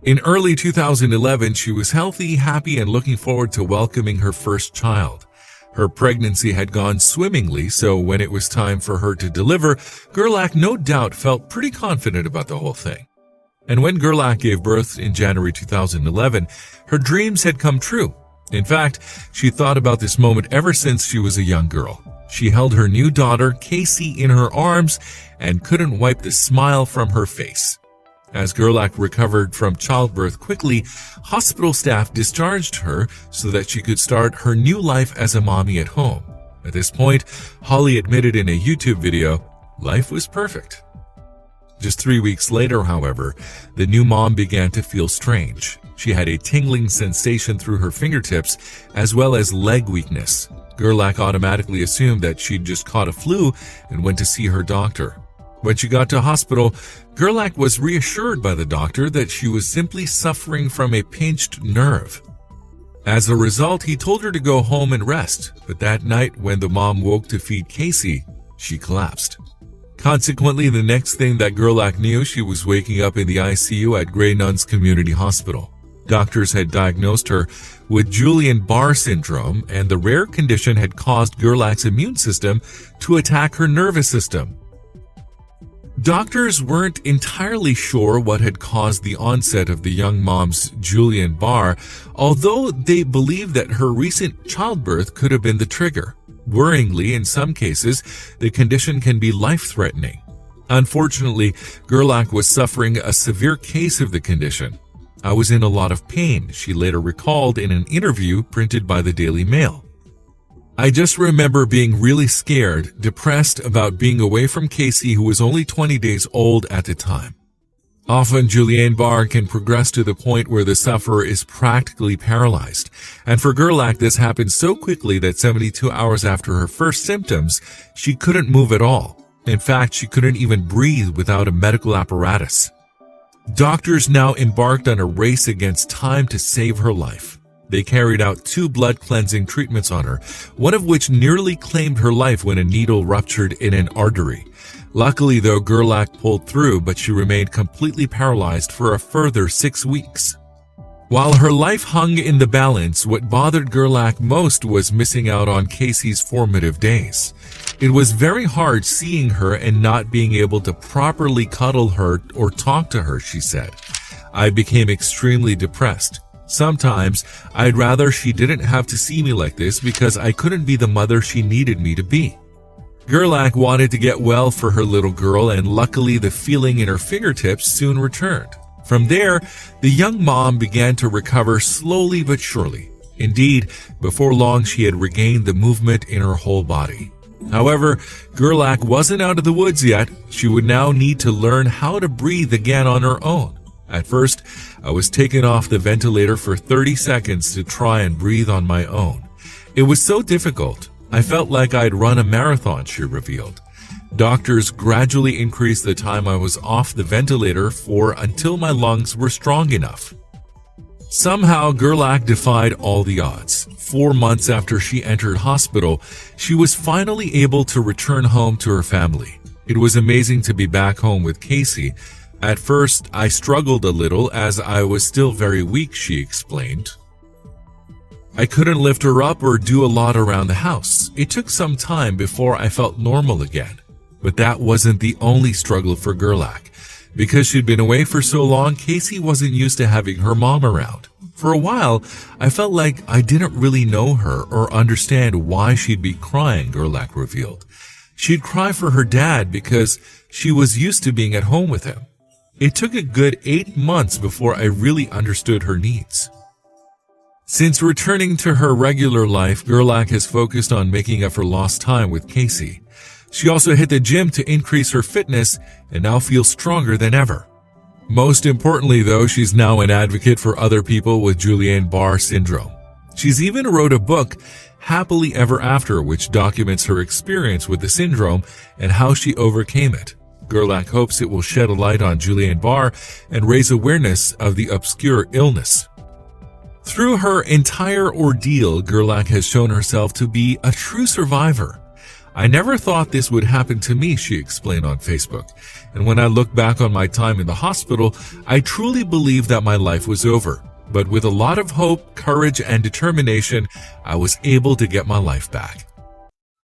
In early 2011, she was healthy, happy, and looking forward to welcoming her first child. Her pregnancy had gone swimmingly, so when it was time for her to deliver, Gerlach no doubt felt pretty confident about the whole thing. And when Gerlach gave birth in January 2011, her dreams had come true. In fact, she thought about this moment ever since she was a young girl. She held her new daughter, Casey, in her arms and couldn't wipe the smile from her face. As Gerlach recovered from childbirth quickly, hospital staff discharged her so that she could start her new life as a mommy at home. At this point, Holly admitted in a YouTube video, life was perfect. Just 3 weeks later, however, the new mom began to feel strange. She had a tingling sensation through her fingertips, as well as leg weakness. Gerlach automatically assumed that she'd just caught a flu and went to see her doctor. When she got to hospital, Gerlach was reassured by the doctor that she was simply suffering from a pinched nerve. As a result, he told her to go home and rest, but that night when the mom woke to feed Casey, she collapsed. Consequently, the next thing that Gerlach knew, she was waking up in the ICU at Grey Nuns Community Hospital. Doctors had diagnosed her with Guillain-Barré syndrome, and the rare condition had caused Gerlach's immune system to attack her nervous system. Doctors weren't entirely sure what had caused the onset of the young mom's Guillain-Barré, although they believed that her recent childbirth could have been the trigger. Worryingly, in some cases, the condition can be life-threatening. Unfortunately, Gerlach was suffering a severe case of the condition. "I was in a lot of pain," she later recalled in an interview printed by the Daily Mail. "I just remember being really scared, depressed about being away from Casey, who was only 20 days old at the time." Often, Guillain-Barré can progress to the point where the sufferer is practically paralyzed. And for Gerlach, this happened so quickly that 72 hours after her first symptoms, she couldn't move at all. In fact, she couldn't even breathe without a medical apparatus. Doctors now embarked on a race against time to save her life. They carried out 2 blood cleansing treatments on her, one of which nearly claimed her life when a needle ruptured in an artery. Luckily, though, Gerlach pulled through, but she remained completely paralyzed for a further 6 weeks. While her life hung in the balance, what bothered Gerlach most was missing out on Casey's formative days. It was very hard seeing her and not being able to properly cuddle her or talk to her, she said. "I became extremely depressed. Sometimes I'd rather she didn't have to see me like this because I couldn't be the mother she needed me to be." Gerlach wanted to get well for her little girl, and luckily the feeling in her fingertips soon returned. From there, the young mom began to recover slowly but surely. Indeed, before long she had regained the movement in her whole body. However, Gerlach wasn't out of the woods yet. She would now need to learn how to breathe again on her own. "At first, I was taken off the ventilator for 30 seconds to try and breathe on my own. It was so difficult. I felt like I'd run a marathon," she revealed. Doctors gradually increased the time I was off the ventilator for until my lungs were strong enough. Somehow, Gerlach defied all the odds. 4 months after she entered hospital, she was finally able to return home to her family. "It was amazing to be back home with Casey. At first, I struggled a little as I was still very weak," she explained. "I couldn't lift her up or do a lot around the house. It took some time before I felt normal again." But that wasn't the only struggle for Gerlach. Because she'd been away for so long, Casey wasn't used to having her mom around. "For a while, I felt like I didn't really know her or understand why she'd be crying," Gerlach revealed. "She'd cry for her dad because she was used to being at home with him. It took a good 8 months before I really understood her needs." Since returning to her regular life, Gerlach has focused on making up for lost time with Casey. She also hit the gym to increase her fitness and now feels stronger than ever. Most importantly, though, she's now an advocate for other people with Guillain-Barré syndrome. She's even wrote a book, Happily Ever After, which documents her experience with the syndrome and how she overcame it. Gerlach hopes it will shed a light on Guillain-Barré and raise awareness of the obscure illness. Through her entire ordeal, Gerlach has shown herself to be a true survivor. I never thought this would happen to me, she explained on Facebook. And when I look back on my time in the hospital, I truly believe that my life was over. But with a lot of hope, courage, and determination, I was able to get my life back.